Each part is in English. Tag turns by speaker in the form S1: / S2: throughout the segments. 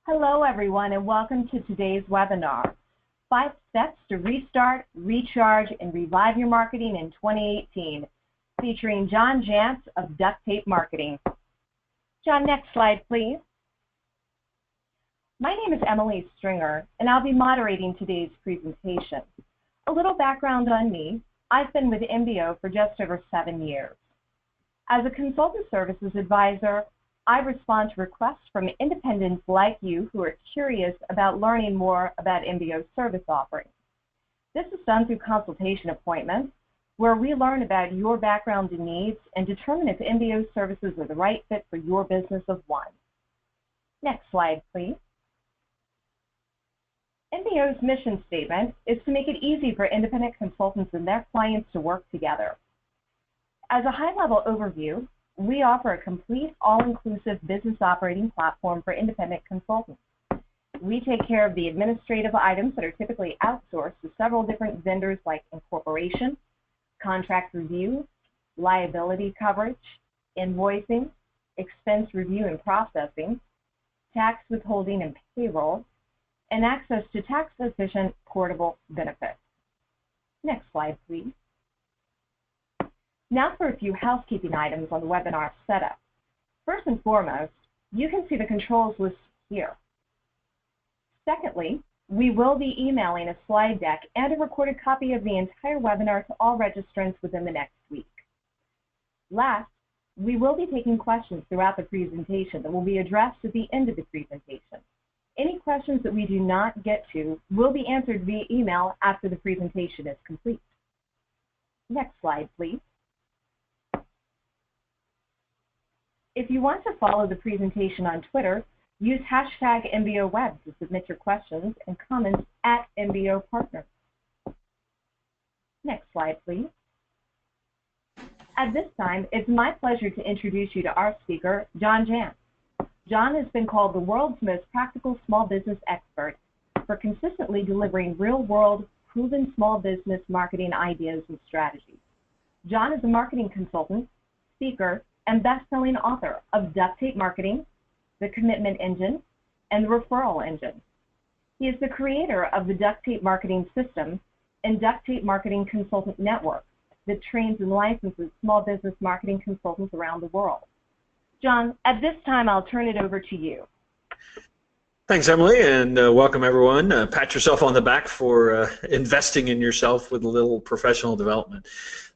S1: Hello everyone and welcome to today's webinar, 5 Steps to Restart, Recharge, and Revive Your Marketing in 2018, featuring John Jantz of Duct Tape Marketing. John, next slide please. My name is Emily Stringer and I'll be moderating today's presentation. A little background on me, I've been with MBO for just over 7 years. As a consultant services advisor, I respond to requests from independents like you who are curious about learning more about MBO's service offerings. This is done through consultation appointments, where we learn about your background and needs and determine if MBO services are the right fit for your business of one. Next slide, please. MBO's mission statement is to make it easy for independent consultants and their clients to work together. As a high-level overview, we offer a complete, all-inclusive business operating platform for independent consultants. We take care of the administrative items that are typically outsourced to several different vendors like incorporation, contract review, liability coverage, invoicing, expense review and processing, tax withholding and payroll, and access to tax-efficient portable benefits. Next slide, please. Now for a few housekeeping items on the webinar setup. First and foremost, you can see the controls listed here. Secondly, we will be emailing a slide deck and a recorded copy of the entire webinar to all registrants within the next week. Last, we will be taking questions throughout the presentation that will be addressed at the end of the presentation. Any questions that we do not get to will be answered via email after the presentation is complete. Next slide, please. If you want to follow the presentation on Twitter, use hashtag MBOWeb to submit your questions and comments at MBO Partners. Next slide, please. At this time, it's my pleasure to introduce you to our speaker, John Jantz. John has been called the world's most practical small business expert for consistently delivering real-world, proven small business marketing ideas and strategies. John is a marketing consultant, speaker, and best-selling author of Duct Tape Marketing, The Commitment Engine, and The Referral Engine. He is the creator of the Duct Tape Marketing System and Duct Tape Marketing Consultant Network that trains and licenses small business marketing consultants around the world. John, at this time, I'll turn it over to you.
S2: Thanks, Emily, and welcome everyone. Pat yourself on the back for investing in yourself with a little professional development.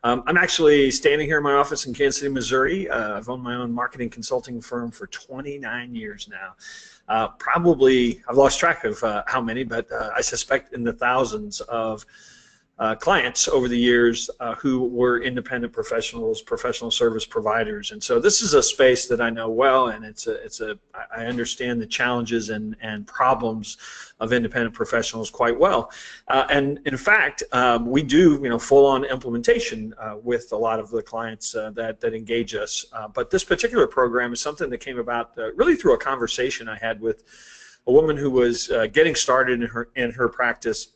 S2: I'm actually standing here in my office in Kansas City, Missouri. I've owned my own marketing consulting firm for 29 years now. Probably, I've lost track of how many, but I suspect in the thousands of clients over the years who were independent professionals, professional service providers, and so this is a space that I know well, and I understand the challenges and problems of independent professionals quite well. And in fact, we do full-on implementation with a lot of the clients that engage us. But this particular program is something that came about really through a conversation I had with a woman who was getting started in her practice.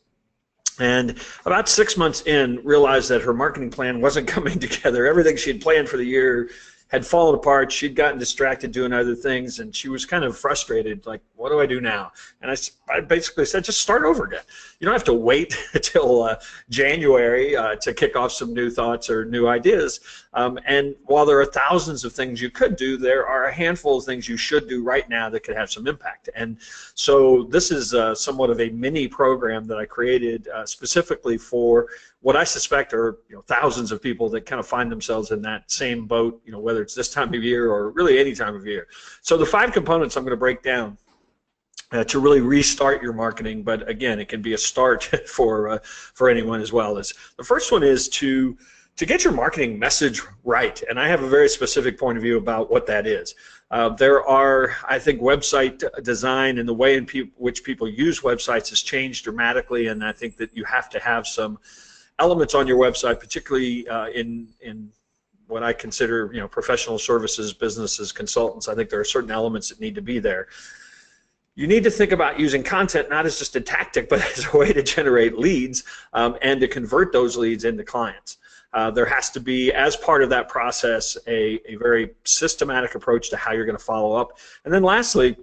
S2: And about 6 months in, realized that her marketing plan wasn't coming together. Everything she had planned for the year had fallen apart. She'd gotten distracted doing other things, and she was kind of frustrated, like, what do I do now? And I basically said, just start over again. You don't have to wait until January to kick off some new thoughts or new ideas. And while there are thousands of things you could do, there are a handful of things you should do right now that could have some impact. And so this is somewhat of a mini program that I created specifically for what I suspect are thousands of people that kind of find themselves in that same boat, whether it's this time of year or really any time of year. So the 5 components I'm going to break down to really restart your marketing, but again, it can be a start for anyone as well. The first one is to get your marketing message right, and I have a very specific point of view about what that is. There are, I think, website design and the way in which people use websites has changed dramatically, and I think that you have to have some elements on your website, particularly in what I consider professional services, businesses, consultants. I think there are certain elements that need to be there. You need to think about using content not as just a tactic, but as a way to generate leads and to convert those leads into clients. There has to be, as part of that process, a very systematic approach to how you're going to follow up. And then lastly,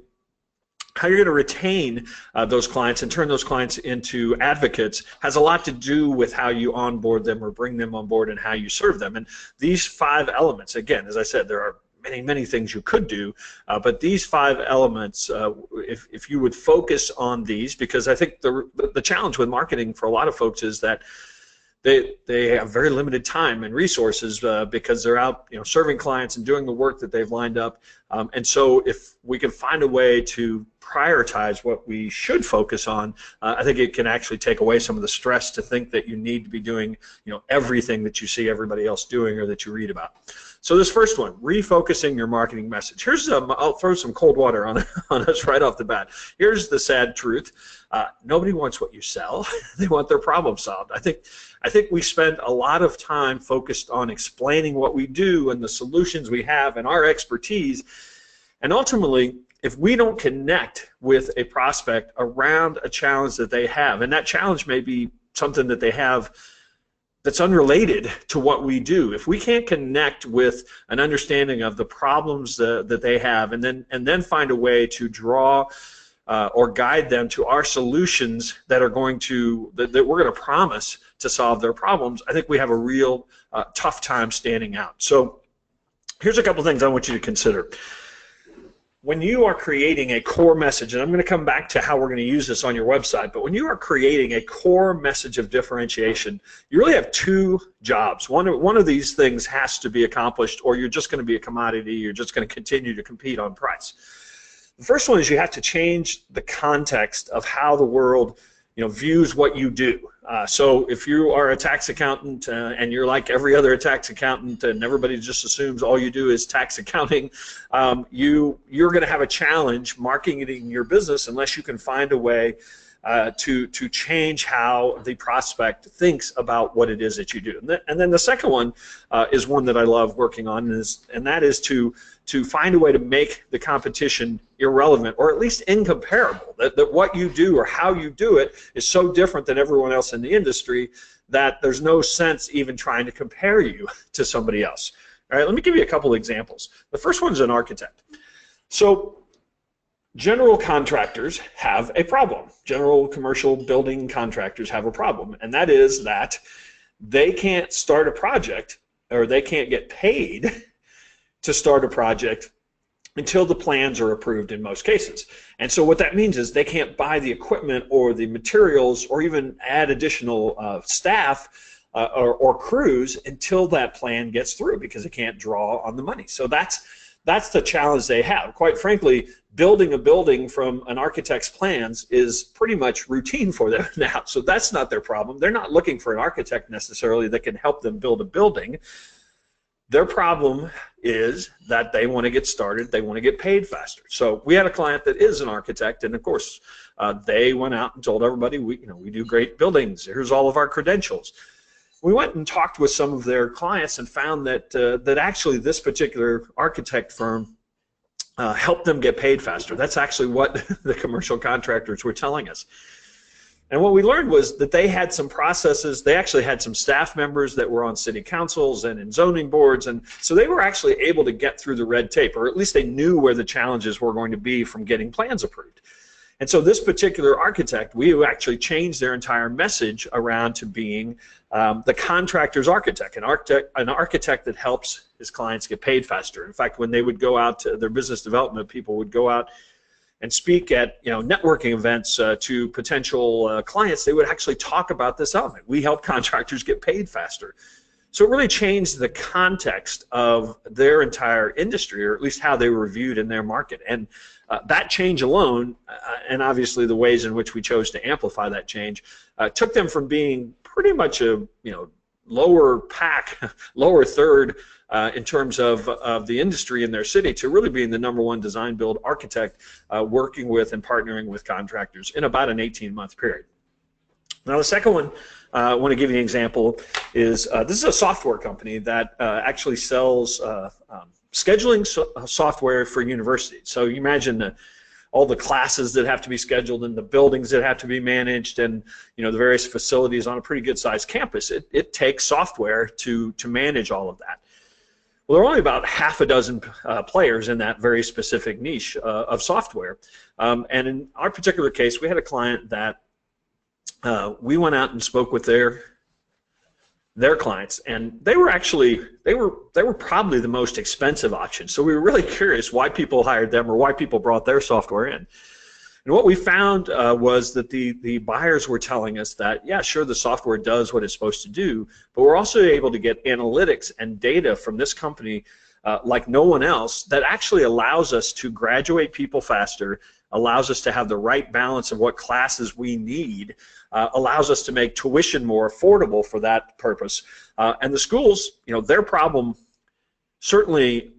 S2: how you're going to retain those clients and turn those clients into advocates has a lot to do with how you onboard them or bring them on board and how you serve them. And these 5 elements, again, as I said, there are many things you could do, but these 5 elements, if you would focus on these, because I think the challenge with marketing for a lot of folks is that they have very limited time and resources because they're out, serving clients and doing the work that they've lined up. And so if we can find a way to prioritize what we should focus on, I think it can actually take away some of the stress to think that you need to be doing, everything that you see everybody else doing or that you read about. So this first one, refocusing your marketing message. Here's I'll throw some cold water on us right off the bat. Here's the sad truth. Nobody wants what you sell. They want their problem solved. I think we spend a lot of time focused on explaining what we do and the solutions we have and our expertise. And ultimately, if we don't connect with a prospect around a challenge that they have, and that challenge may be something that they have that's unrelated to what we do, if we can't connect with an understanding of the problems that they have, and then find a way to draw or guide them to our solutions that are going to that we're going to promise to solve their problems, I think we have a real tough time standing out. So here's a couple things I want you to consider. When you are creating a core message, and I'm going to come back to how we're going to use this on your website, but when you are creating a core message of differentiation, you really have 2 jobs. One of these things has to be accomplished, or you're just going to be a commodity. You're just going to continue to compete on price. The first one is you have to change the context of how the world views what you do. So if you are a tax accountant and you're like every other tax accountant and everybody just assumes all you do is tax accounting, you're going to have a challenge marketing your business unless you can find a way to change how the prospect thinks about what it is that you do. And then the second one is one that I love working on, and that is to find a way to make the competition irrelevant, or at least incomparable, that what you do or how you do it is so different than everyone else in the industry that there's no sense even trying to compare you to somebody else. All right, let me give you a couple examples. The first one is an architect. So general contractors have a problem. General commercial building contractors have a problem, and that is that they can't start a project, or they can't get paid to start a project until the plans are approved in most cases. And so what that means is they can't buy the equipment or the materials or even add additional staff or crews until that plan gets through, because they can't draw on the money. So that's the challenge they have. Quite frankly, building a building from an architect's plans is pretty much routine for them now. So that's not their problem. They're not looking for an architect necessarily that can help them build a building. Their problem is that they want to get started, they want to get paid faster. So we had a client that is an architect, and of course they went out and told everybody, we do great buildings, here's all of our credentials. We went and talked with some of their clients and found that that actually this particular architect firm helped them get paid faster. That's actually what the commercial contractors were telling us. And what we learned was that they had some processes. They actually had some staff members that were on city councils and in zoning boards, and so they were actually able to get through the red tape, or at least they knew where the challenges were going to be from getting plans approved. And so this particular architect, we actually changed their entire message around to being the contractor's architect, an architect that helps his clients get paid faster. In fact, when they would go out to their business development, people would go out and speak at networking events to potential clients, they would actually talk about this element. We help contractors get paid faster. So it really changed the context of their entire industry, or at least how they were viewed in their market. And that change alone, and obviously the ways in which we chose to amplify that change, took them from being pretty much a lower pack, lower third in terms of the industry in their city, to really being the #1 design build architect working with and partnering with contractors in about an 18-month period. Now the second one I want to give you an example is this is a software company that actually sells scheduling software for universities. So you imagine all the classes that have to be scheduled and the buildings that have to be managed, and the various facilities on a pretty good sized campus. It takes software to manage all of that. Well, there are only about half a dozen players in that very specific niche of software. And in our particular case, we had a client that we went out and spoke with their clients, and they were probably the most expensive option. So we were really curious why people hired them or why people brought their software in. And what we found was that the buyers were telling us that, yeah, sure, the software does what it's supposed to do, but we're also able to get analytics and data from this company like no one else that actually allows us to graduate people faster, allows us to have the right balance of what classes we need, allows us to make tuition more affordable for that purpose. And the schools, their problem certainly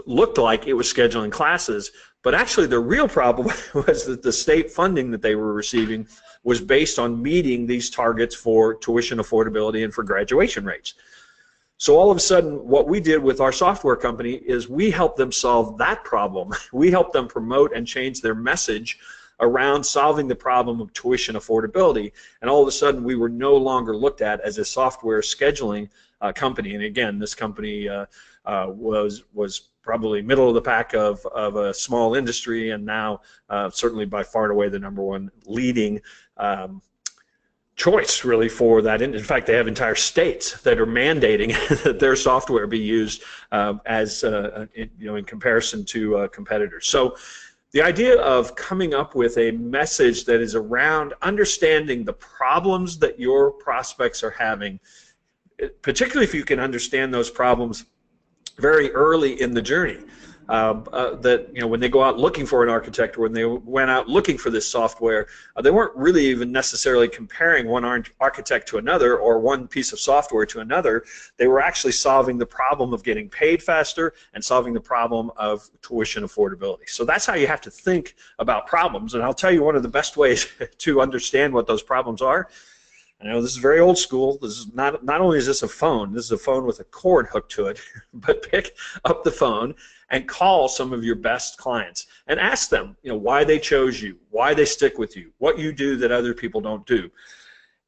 S2: looked like it was scheduling classes, but actually the real problem was that the state funding that they were receiving was based on meeting these targets for tuition affordability and for graduation rates. So all of a sudden, what we did with our software company is we helped them solve that problem. We helped them promote and change their message around solving the problem of tuition affordability, and all of a sudden we were no longer looked at as a software scheduling company. And again, this company was probably middle of the pack of a small industry, and now certainly by far and away the #1 leading choice really for that. In fact, they have entire states that are mandating that their software be used in comparison to competitors. So the idea of coming up with a message that is around understanding the problems that your prospects are having, particularly if you can understand those problems very early in the journey, that when they go out looking for an architect, or when they went out looking for this software, they weren't really even necessarily comparing one architect to another or one piece of software to another. They were actually solving the problem of getting paid faster and solving the problem of tuition affordability. So that's how you have to think about problems, and I'll tell you one of the best ways to understand what those problems are. I know this is very old school. This is not only is this a phone with a cord hooked to it, but pick up the phone and call some of your best clients and ask them, why they chose you, why they stick with you, what you do that other people don't do.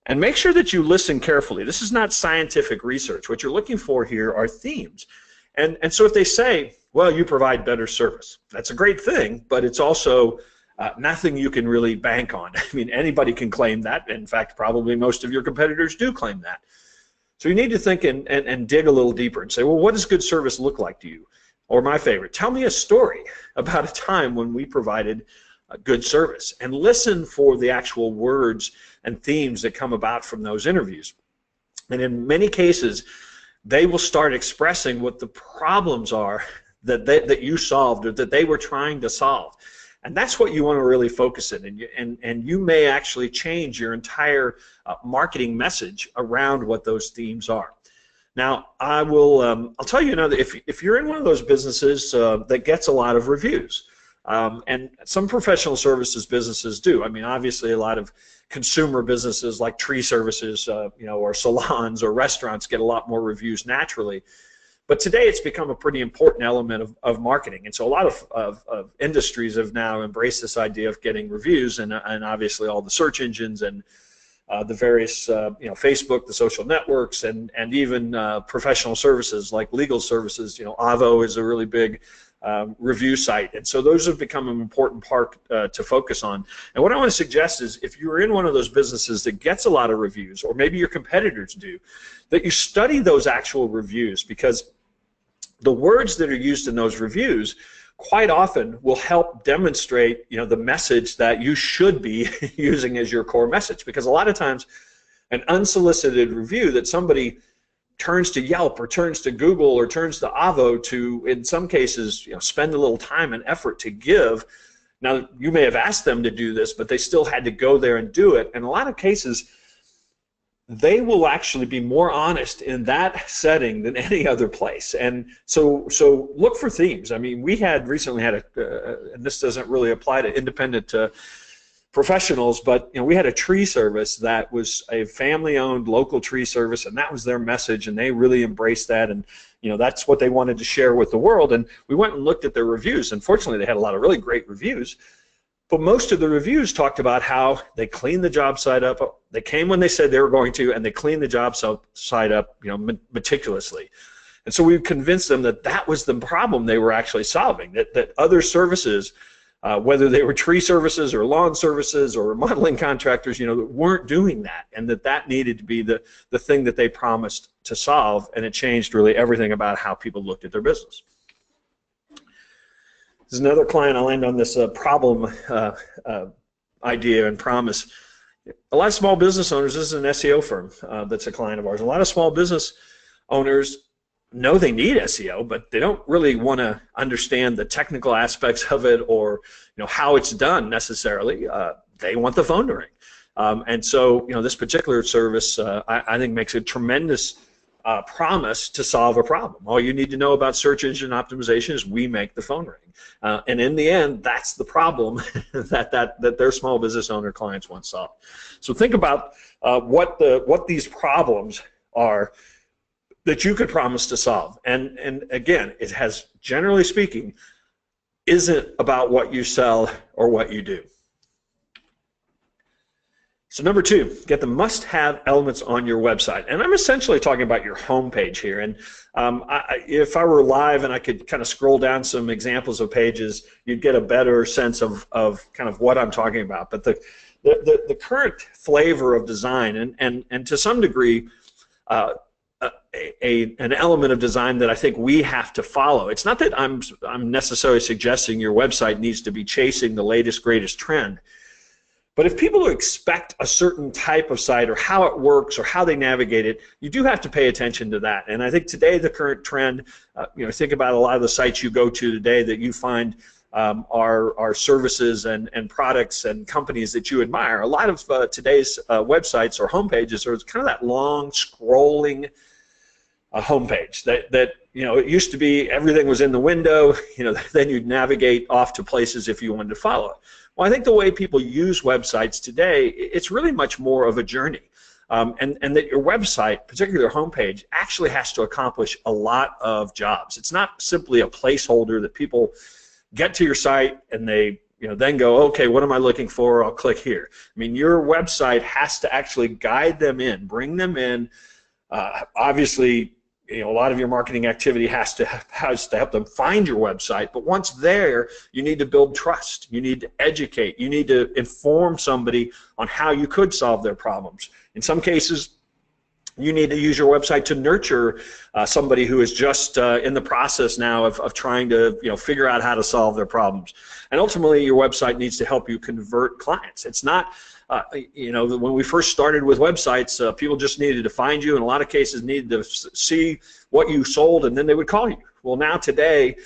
S2: And make sure that you listen carefully. This is not scientific research. What you're looking for here are themes. And so if they say, well, you provide better service, that's a great thing, but it's also nothing you can really bank on. I mean, anybody can claim that. In fact, probably most of your competitors do claim that. So you need to think and dig a little deeper and say, well, what does good service look like to you? Or my favorite, tell me a story about a time when we provided good service, and listen for the actual words and themes that come about from those interviews. And in many cases, they will start expressing what the problems are that you solved or that they were trying to solve. And that's what you want to really focus in, and you may actually change your entire marketing message around what those themes are. Now, I'll tell you another. If you're in one of those businesses that gets a lot of reviews, and some professional services businesses do. I mean, obviously, a lot of consumer businesses like tree services, or salons or restaurants get a lot more reviews naturally. But today it's become a pretty important element of marketing, and so a lot of industries have now embraced this idea of getting reviews, and obviously all the search engines and the various Facebook, the social networks, and even professional services like legal services. Avvo is a really big review site, and so those have become an important part to focus on. And what I want to suggest is, if you're in one of those businesses that gets a lot of reviews, or maybe your competitors do, that you study those actual reviews, because the words that are used in those reviews quite often will help demonstrate the message that you should be using as your core message. Because a lot of times an unsolicited review that somebody turns to Yelp or turns to Google or turns to Avvo to, in some cases, spend a little time and effort to give. Now, you may have asked them to do this, but they still had to go there and do it. In a lot of cases, they will actually be more honest in that setting than any other place. And so look for themes. I mean, we recently had and this doesn't really apply to independent professionals, but we had a tree service that was a family-owned local tree service, and that was their message, and they really embraced that, and that's what they wanted to share with the world. And we went and looked at their reviews. Unfortunately, they had a lot of really great reviews, but most of the reviews talked about how they cleaned the job site up. They came when they said they were going to, and they cleaned the job site up, meticulously. And so we convinced them that that was the problem they were actually solving, that other services, whether they were tree services or lawn services or remodeling contractors, weren't doing that, and that needed to be the thing that they promised to solve, and it changed really everything about how people looked at their business. There's another client. I'll end on this problem idea and promise. A lot of small business owners, this is an SEO firm that's a client of ours, a lot of small business owners know they need SEO, but they don't really want to understand the technical aspects of it or how it's done necessarily. They want the phone to ring. And so this particular service I think makes a tremendous promise to solve a problem. All you need to know about search engine optimization is we make the phone ring. And in the end, that's the problem that their small business owner clients want solved. So think about what these problems are that you could promise to solve. And again, it has, generally speaking, isn't about what you sell or what you do. So number 2, get the must-have elements on your website. And I'm essentially talking about your homepage here. And if I were live and I could kind of scroll down some examples of pages, you'd get a better sense of kind of what I'm talking about. But the current flavor of design, and to some degree, an element of design that I think we have to follow. It's not that I'm necessarily suggesting your website needs to be chasing the latest, greatest trend. But if people expect a certain type of site or how it works or how they navigate it, you do have to pay attention to that. And I think today the current trend, think about a lot of the sites you go to today that you find are services and products and companies that you admire. A lot of today's websites or homepages are kind of that long scrolling homepage that it used to be everything was in the window, then you'd navigate off to places if you wanted to follow it. Well, I think the way people use websites today, it's really much more of a journey. And that your website, particularly your homepage, actually has to accomplish a lot of jobs. It's not simply a placeholder that people get to your site and they then go, okay, what am I looking for? I'll click here. I mean, your website has to actually guide them in, bring them in. Obviously, a lot of your marketing activity has to help them find your website, but once there, you need to build trust. You need to educate. You need to inform somebody on how you could solve their problems. In some cases, you need to use your website to nurture somebody who is just in the process now of trying to figure out how to solve their problems. And ultimately, your website needs to help you convert clients. It's not when we first started with websites, people just needed to find you, in a lot of cases needed to see what you sold, and then they would call you. Well, now today,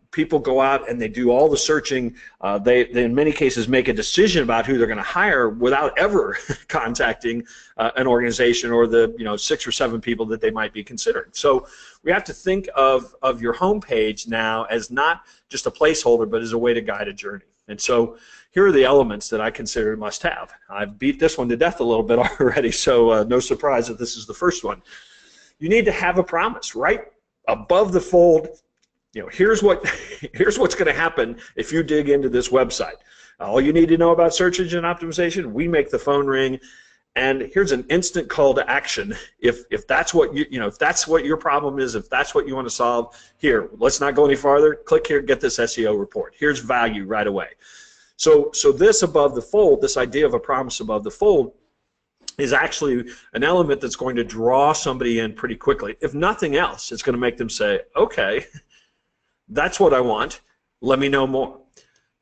S2: people go out and they do all the searching. They in many cases make a decision about who they're going to hire without ever contacting an organization or the 6 or 7 people that they might be considering. So we have to think of your homepage now as not just a placeholder, but as a way to guide a journey. And so here are the elements that I consider must have. I've beat this one to death a little bit already, so no surprise that this is the first one. You need to have a promise right above the fold. Here's what's going to happen if you dig into this website. All you need to know about search engine optimization, we make the phone ring, and here's an instant call to action. If that's what if that's what your problem is, if that's what you want to solve, here, let's not go any farther. Click here, get this SEO report. Here's value right away. So this above the fold, this idea of a promise above the fold, is actually an element that's going to draw somebody in pretty quickly. If nothing else, it's going to make them say, okay, that's what I want, let me know more.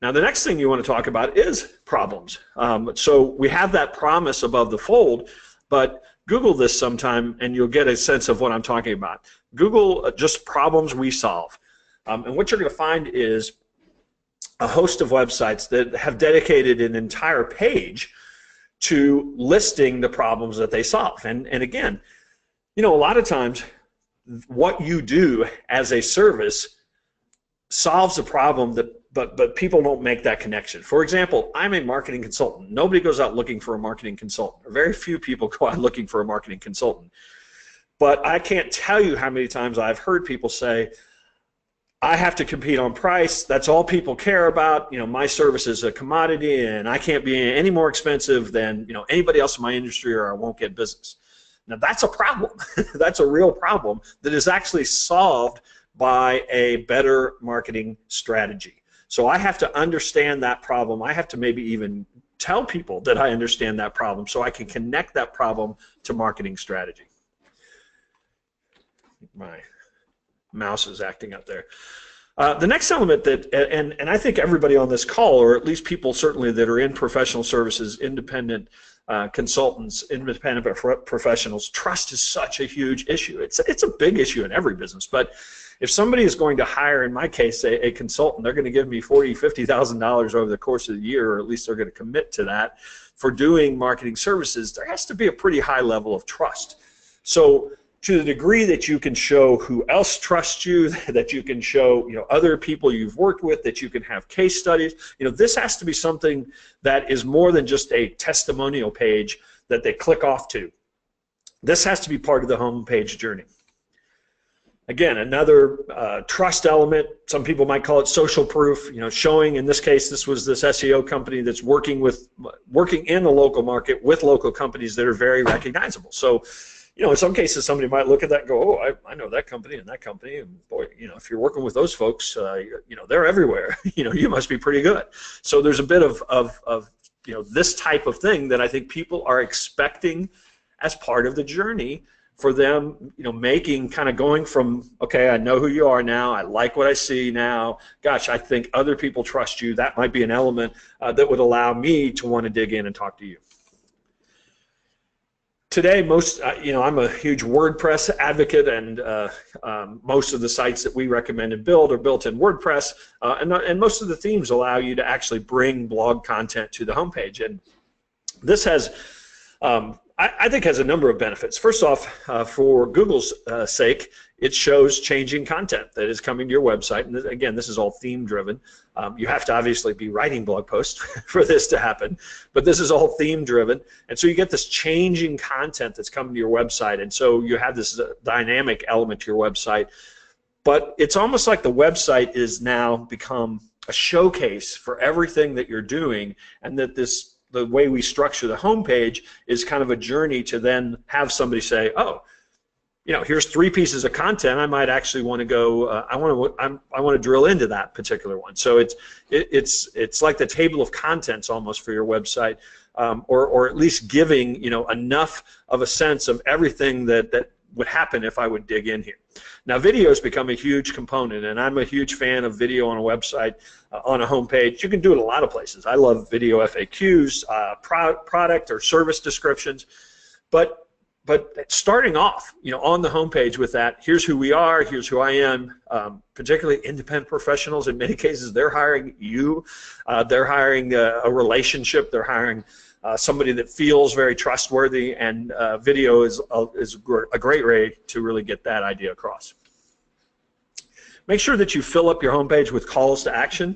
S2: Now the next thing you want to talk about is problems. So we have that promise above the fold, but Google this sometime and you'll get a sense of what I'm talking about. Google just problems we solve. And what you're going to find is a host of websites that have dedicated an entire page to listing the problems that they solve. And again, a lot of times what you do as a service solves a problem but people don't make that connection. For example, I'm a marketing consultant. Nobody goes out looking for a marketing consultant, or very few people go out looking for a marketing consultant. But I can't tell you how many times I've heard people say, I have to compete on price. That's all people care about. My service is a commodity, and I can't be any more expensive than anybody else in my industry, or I won't get business. Now that's a problem. That's a real problem that is actually solved by a better marketing strategy. So I have to understand that problem. I have to maybe even tell people that I understand that problem so I can connect that problem to marketing strategy. My mouse is acting up there. The next element that, and I think everybody on this call, or at least people certainly that are in professional services, independent consultants, independent professionals, trust is such a huge issue. It's a big issue in every business, but if somebody is going to hire, in my case, a consultant, they're going to give me $40,000, $50,000 over the course of the year, or at least they're going to commit to that for doing marketing services, there has to be a pretty high level of trust. So to the degree that you can show who else trusts you, that you can show other people you've worked with, that you can have case studies, this has to be something that is more than just a testimonial page that they click off to. This has to be part of the homepage journey. Again, another trust element, some people might call it social proof, showing, in this case, this was this SEO company that's working in the local market with local companies that are very recognizable. So, in some cases, somebody might look at that and go, oh, I know that company, and boy, if you're working with those folks, they're everywhere. You must be pretty good. So there's a bit of this type of thing that I think people are expecting as part of the journey for them, going from, okay, I know who you are now, I like what I see now, gosh, I think other people trust you. That might be an element that would allow me to want to dig in and talk to you. Today, I'm a huge WordPress advocate, and most of the sites that we recommend and build are built in WordPress, and most of the themes allow you to actually bring blog content to the homepage. And this has, I think, has a number of benefits. First off, for Google's sake, it shows changing content that is coming to your website. And again, this is all theme driven. You have to obviously be writing blog posts for this to happen, but this is all theme driven. And so you get this changing content that's coming to your website. And so you have this dynamic element to your website. But it's almost like the website is now become a showcase for everything that you're doing, and that the way we structure the homepage is kind of a journey to then have somebody say, oh, here's 3 pieces of content. I might actually want to go. I want to drill into that particular one. So it's like the table of contents almost for your website, or at least giving enough of a sense of everything that would happen if I would dig in here. Now, video has become a huge component, and I'm a huge fan of video on a website, on a homepage. You can do it a lot of places. I love video FAQs, product or service descriptions, but starting off, on the homepage with that, here's who we are, here's who I am, particularly independent professionals. In many cases, they're hiring you, they're hiring a relationship, they're hiring somebody that feels very trustworthy, and video is a great way to really get that idea across. Make sure that you fill up your homepage with calls to action.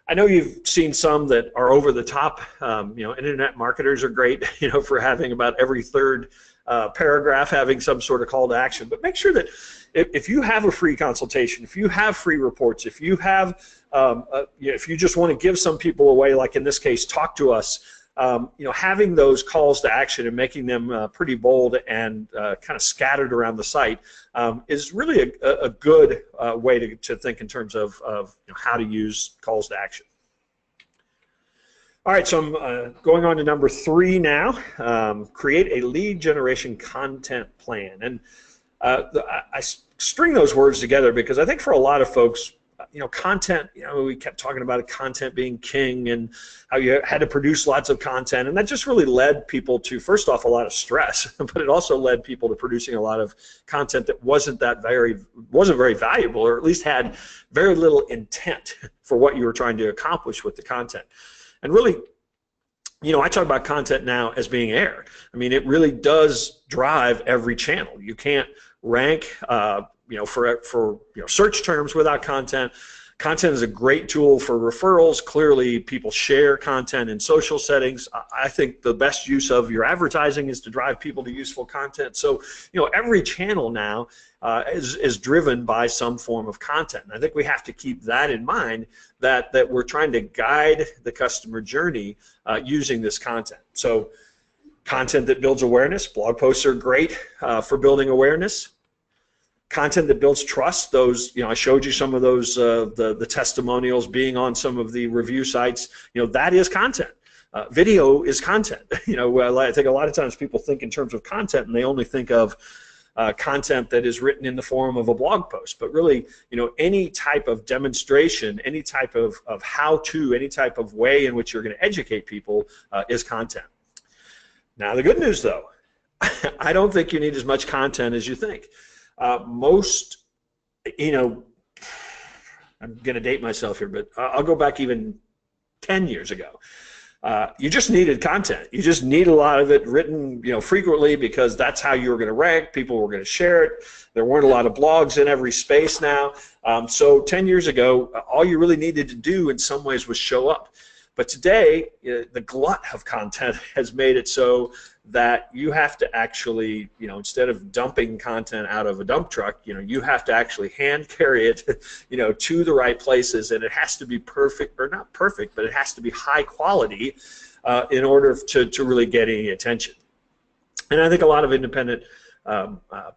S2: I know you've seen some that are over the top. Internet marketers are great, for having about every third paragraph having some sort of call to action. But make sure that if you have a free consultation, if you have free reports, if you have, if you just want to give some people away, like in this case, talk to us. Having those calls to action and making them pretty bold and kind of scattered around the site is really a good way to think in terms of how to use calls to action. All right, so I'm going on to number 3 now. Create a lead generation content plan. And I string those words together because I think for a lot of folks, content, we kept talking about content being king and how you had to produce lots of content, and that just really led people to, first off, a lot of stress, but it also led people to producing a lot of content that wasn't very valuable, or at least had very little intent for what you were trying to accomplish with the content. And really, I talk about content now as being air. I mean, it really does drive every channel. You can't rank for search terms without content. Content is a great tool for referrals. Clearly, people share content in social settings. I think the best use of your advertising is to drive people to useful content. So, every channel now is driven by some form of content. And I think we have to keep that in mind, that we're trying to guide the customer journey using this content. So, Content that builds awareness. Blog posts are great for building awareness. Content that builds trust. Those, I showed you some of those, the testimonials being on some of the review sites. That is content. Video is content. I think a lot of times people think in terms of content, and they only think of content that is written in the form of a blog post. But really, any type of demonstration, any type of how-to, any type of way in which you're going to educate people is content. Now, the good news, though, I don't think you need as much content as you think. Most, I'm going to date myself here, but I'll go back even 10 years ago. You just needed content. You just need a lot of it written, frequently, because that's how you were going to rank. People were going to share it. There weren't a lot of blogs in every space now. So 10 years ago, all you really needed to do in some ways was show up. But today, the glut of content has made it so that you have to actually, instead of dumping content out of a dump truck, you have to actually hand carry it, to the right places, and it has to be perfect, or not perfect, but it has to be high quality in order to really get any attention. And I think a lot of independent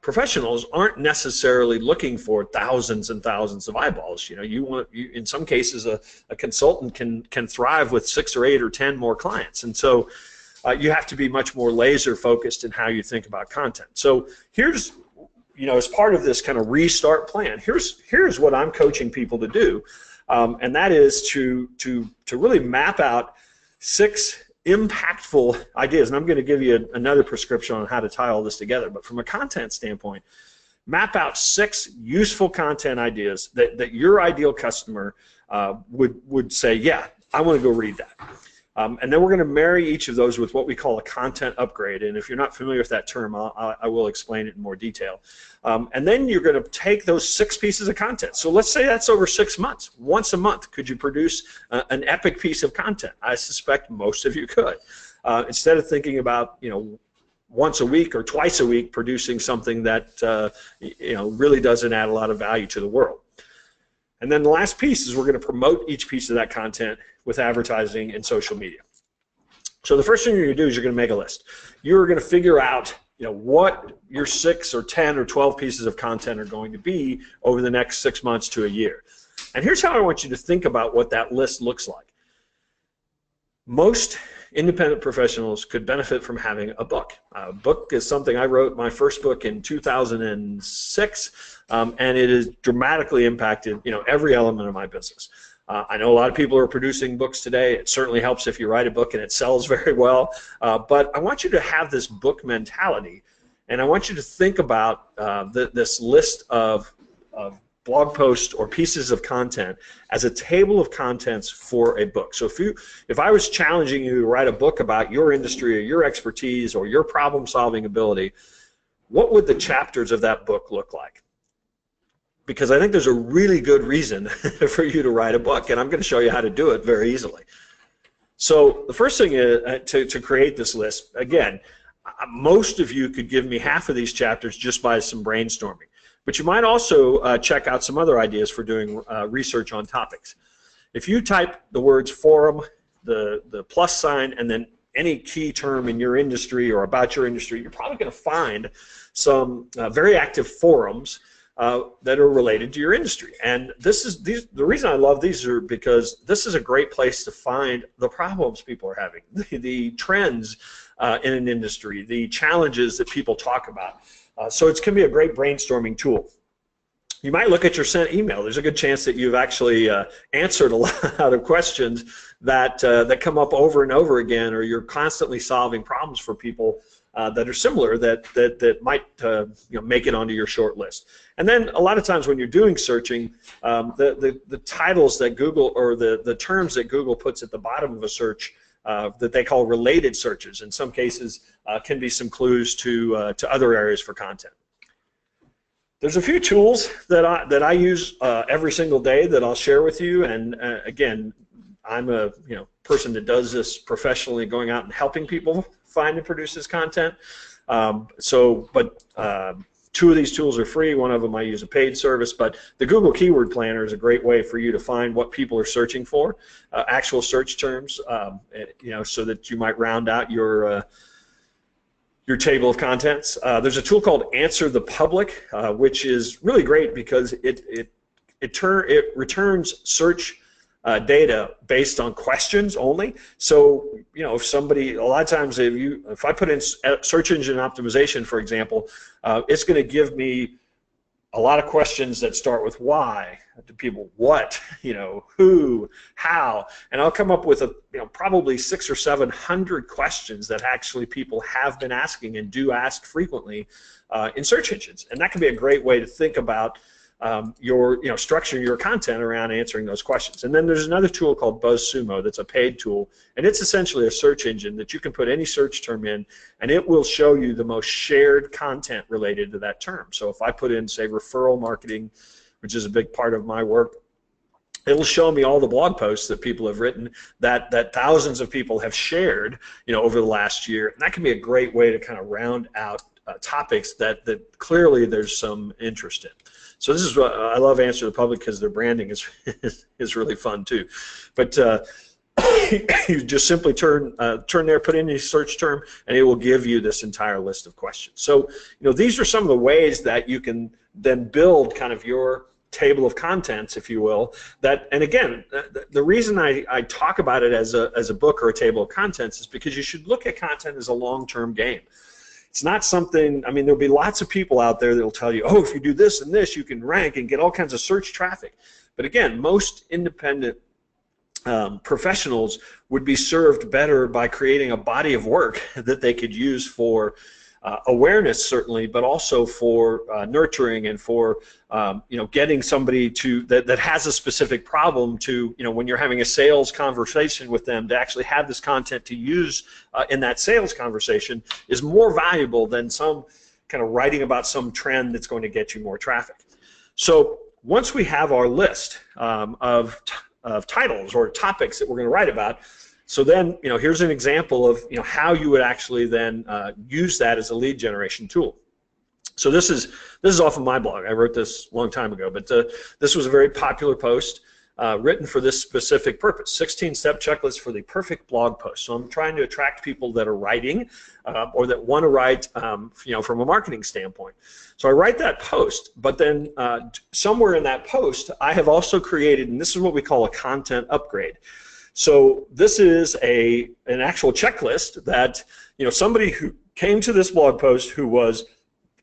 S2: professionals aren't necessarily looking for thousands and thousands of eyeballs. In some cases, a consultant can thrive with 6 or 8 or 10 more clients, and so you have to be much more laser focused in how you think about content. So here's, as part of this kind of restart plan, here's what I'm coaching people to do, and that is to really map out 6 impactful ideas. And I'm going to give you another prescription on how to tie all this together. But from a content standpoint, map out 6 useful content ideas that your ideal customer would say, yeah, I want to go read that. And then we're going to marry each of those with what we call a content upgrade. And if you're not familiar with that term, I will explain it in more detail. And then you're going to take those 6 pieces of content. So let's say that's over 6 months. Once a month, could you produce an epic piece of content? I suspect most of you could. Instead of thinking about, once a week or twice a week producing something that, really doesn't add a lot of value to the world. And then the last piece is we're going to promote each piece of that content with advertising and social media. So the first thing you're going to do is you're going to make a list. You're going to figure out, what your 6 or 10 or 12 pieces of content are going to be over the next 6 months to a year. And here's how I want you to think about what that list looks like. Most independent professionals could benefit from having a book. A book is something I wrote my first book in 2006, and it has dramatically impacted every element of my business. I know a lot of people are producing books today. It certainly helps if you write a book and it sells very well. But I want you to have this book mentality, and I want you to think about this list of blog posts or pieces of content as a table of contents for a book. So if I was challenging you to write a book about your industry or your expertise or your problem-solving ability, what would the chapters of that book look like? Because I think there's a really good reason for you to write a book, and I'm going to show you how to do it very easily. So the first thing is to create this list. Again, most of you could give me half of these chapters just by some brainstorming. But you might also check out some other ideas for doing research on topics. If you type the words forum, the plus sign, and then any key term in your industry or about your industry, you're probably going to find some very active forums that are related to your industry. And the reason I love these are because this is a great place to find the problems people are having, the trends in an industry, the challenges that people talk about. So it's going to be a great brainstorming tool. You might look at your sent email. There's a good chance that you've actually answered a lot of questions that come up over and over again, or you're constantly solving problems for people that are similar that might make it onto your short list. And then a lot of times when you're doing searching, the titles that Google, or the terms that Google puts at the bottom of a search that they call related searches, in some cases can be some clues to other areas for content. There's a few tools that I use every single day that I'll share with you, and again, I'm a person that does this professionally, going out and helping people find and produce this content. Two of these tools are free. One of them I use a paid service, but the Google Keyword Planner is a great way for you to find what people are searching for, actual search terms, so that you might round out your your table of contents. There's a tool called Answer the Public, which is really great because it returns search data based on questions only. So, you know, if somebody, a lot of times if I put in search engine optimization, for example, it's going to give me a lot of questions that start with why to people, what, you know, who, how, and I'll come up with probably 600 or 700 questions that actually people have been asking and do ask frequently in search engines, and that can be a great way to think about structuring your content around answering those questions. And then there's another tool called BuzzSumo that's a paid tool, and it's essentially a search engine that you can put any search term in, and it will show you the most shared content related to that term. So if I put in, say, referral marketing, which is a big part of my work, it'll show me all the blog posts that people have written that thousands of people have shared, you know, over the last year, and that can be a great way to kind of round out topics that clearly there's some interest in. So this is what I love Answer the Public, because their branding is really fun too. But you just simply turn there, put in a search term, and it will give you this entire list of questions. So, you know, these are some of the ways that you can then build kind of your table of contents, if you will. And again, the reason I talk about it as a book or a table of contents is because you should look at content as a long-term game. It's not something, I mean, there'll be lots of people out there that'll tell you, oh, if you do this and this, you can rank and get all kinds of search traffic. But again, most independent professionals would be served better by creating a body of work that they could use for awareness, certainly, but also for nurturing and for getting somebody that has a specific problem to, when you're having a sales conversation with them, to actually have this content to use in that sales conversation is more valuable than some kind of writing about some trend that's going to get you more traffic. So once we have our list of titles or topics that we're going to write about, so then, here's an example of how you would actually then use that as a lead generation tool. So this is off of my blog. I wrote this a long time ago, but this was a very popular post written for this specific purpose: 16-step checklist for the perfect blog post. So I'm trying to attract people that are writing or that want to write, from a marketing standpoint. So I write that post, but then somewhere in that post, I have also created, and this is what we call a content upgrade. So this is an actual checklist that somebody who came to this blog post who was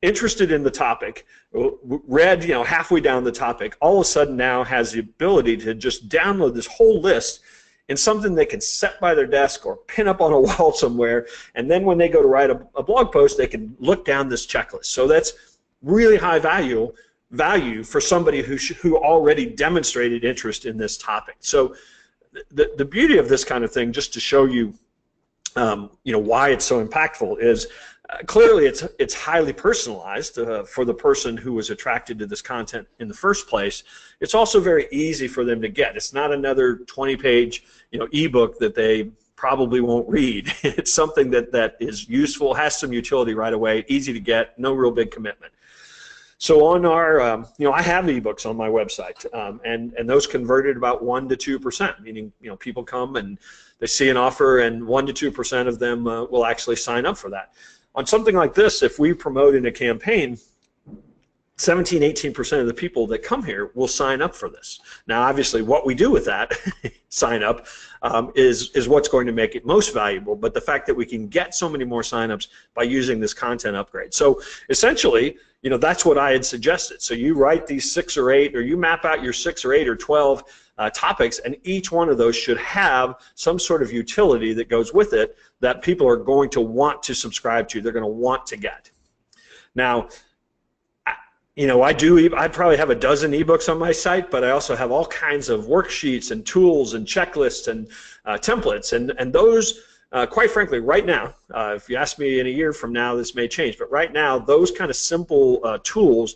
S2: interested in the topic, read halfway down the topic, all of a sudden now has the ability to just download this whole list in something they can set by their desk or pin up on a wall somewhere, and then when they go to write a blog post, they can look down this checklist. So that's really high value for somebody who already demonstrated interest in this topic. So the beauty of this kind of thing, just to show you, why it's so impactful, is clearly it's highly personalized for the person who was attracted to this content in the first place. It's also very easy for them to get. It's not another 20-page ebook that they probably won't read. It's something that is useful, has some utility right away, easy to get, no real big commitment. So on our, I have ebooks on my website, and those converted about 1 to 2%, meaning people come and they see an offer, and 1 to 2% of them will actually sign up for that. On something like this, if we promote in a campaign, 17–18% of the people that come here will sign up for this. Now, obviously, what we do with that sign up is what's going to make it most valuable, but the fact that we can get so many more signups by using this content upgrade. So essentially, that's what I had suggested. So you write these 6 or 8, or you map out your 6 or 8 or 12 topics, and each one of those should have some sort of utility that goes with it that people are going to want to subscribe to, they're going to want to get. Now, I probably have a dozen ebooks on my site, but I also have all kinds of worksheets and tools and checklists and templates, and those, quite frankly, right now, if you ask me in a year from now, this may change, but right now, those kind of simple tools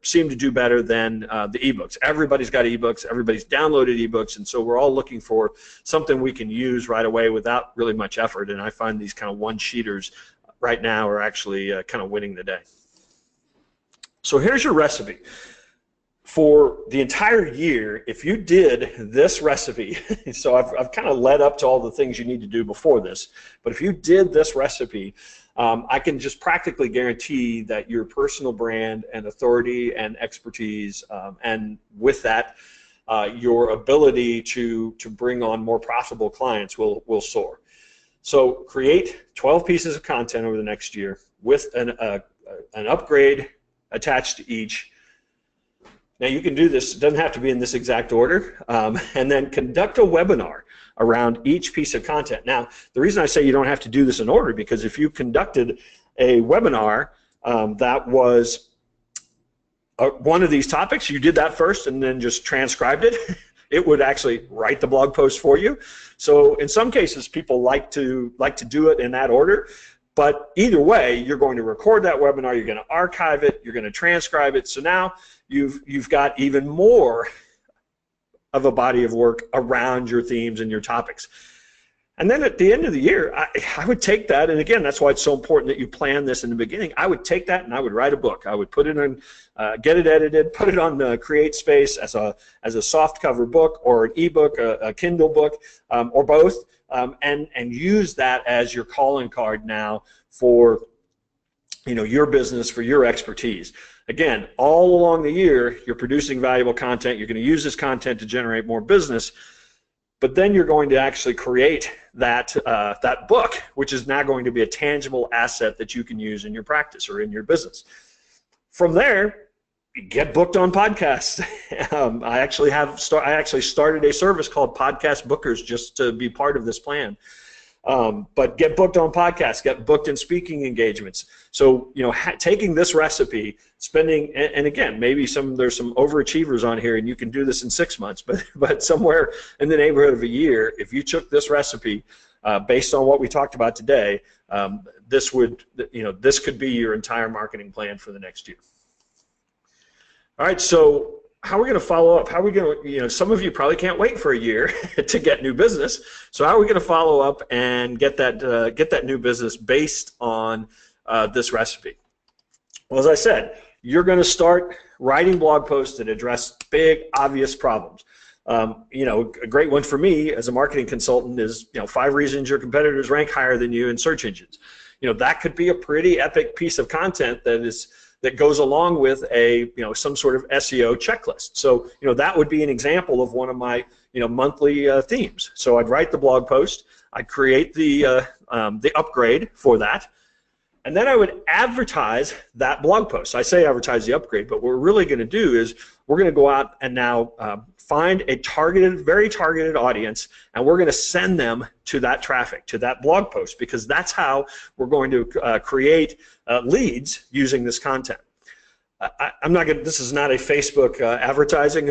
S2: seem to do better than the ebooks. Everybody's got ebooks, everybody's downloaded ebooks, and so we're all looking for something we can use right away without really much effort, and I find these kind of one-sheeters right now are actually kind of winning the day. So here's your recipe. For the entire year, if you did this recipe, so I've kind of led up to all the things you need to do before this, but if you did this recipe, I can just practically guarantee that your personal brand and authority and expertise, and with that, your ability to bring on more profitable clients will soar. So create 12 pieces of content over the next year with an upgrade attached to each. Now you can do this, it doesn't have to be in this exact order, and then conduct a webinar around each piece of content. Now, the reason I say you don't have to do this in order, because if you conducted a webinar that was one of these topics, you did that first and then just transcribed it, it would actually write the blog post for you. So in some cases, people like to do it in that order. But either way, you're going to record that webinar, you're going to archive it, you're going to transcribe it. So now you've got even more of a body of work around your themes and your topics. And then at the end of the year, I would take that, and again, that's why it's so important that you plan this in the beginning. I would take that and I would write a book. I would put it in, get it edited, put it on CreateSpace as a soft cover book or an ebook, a Kindle book, or both, and use that as your calling card now for your business, for your expertise. Again, all along the year, you're producing valuable content. You're going to use this content to generate more business. But then you're going to actually create that book, which is now going to be a tangible asset that you can use in your practice or in your business. From there, get booked on podcasts. I actually started a service called Podcast Bookers just to be part of this plan. But get booked on podcasts, get booked in speaking engagements. So taking this recipe, spending, and again, maybe there's some overachievers on here, and you can do this in 6 months. But somewhere in the neighborhood of a year, if you took this recipe based on what we talked about today, this could be your entire marketing plan for the next year. All right, so how are we going to follow up? How are we going to, some of you probably can't wait for a year to get new business. So how are we going to follow up and get that new business based on this recipe? Well, as I said, you're going to start writing blog posts that address big, obvious problems. A great one for me as a marketing consultant is, 5 reasons your competitors rank higher than you in search engines. That could be a pretty epic piece of content that goes along with some sort of SEO checklist. So that would be an example of one of my monthly themes. So I'd write the blog post, I'd create the upgrade for that, and then I would advertise that blog post. I say advertise the upgrade, but what we're really going to do is we're going to go out and now find a very targeted audience, and we're going to send them to that traffic, to that blog post, because that's how we're going to create leads using this content. This is not a Facebook advertising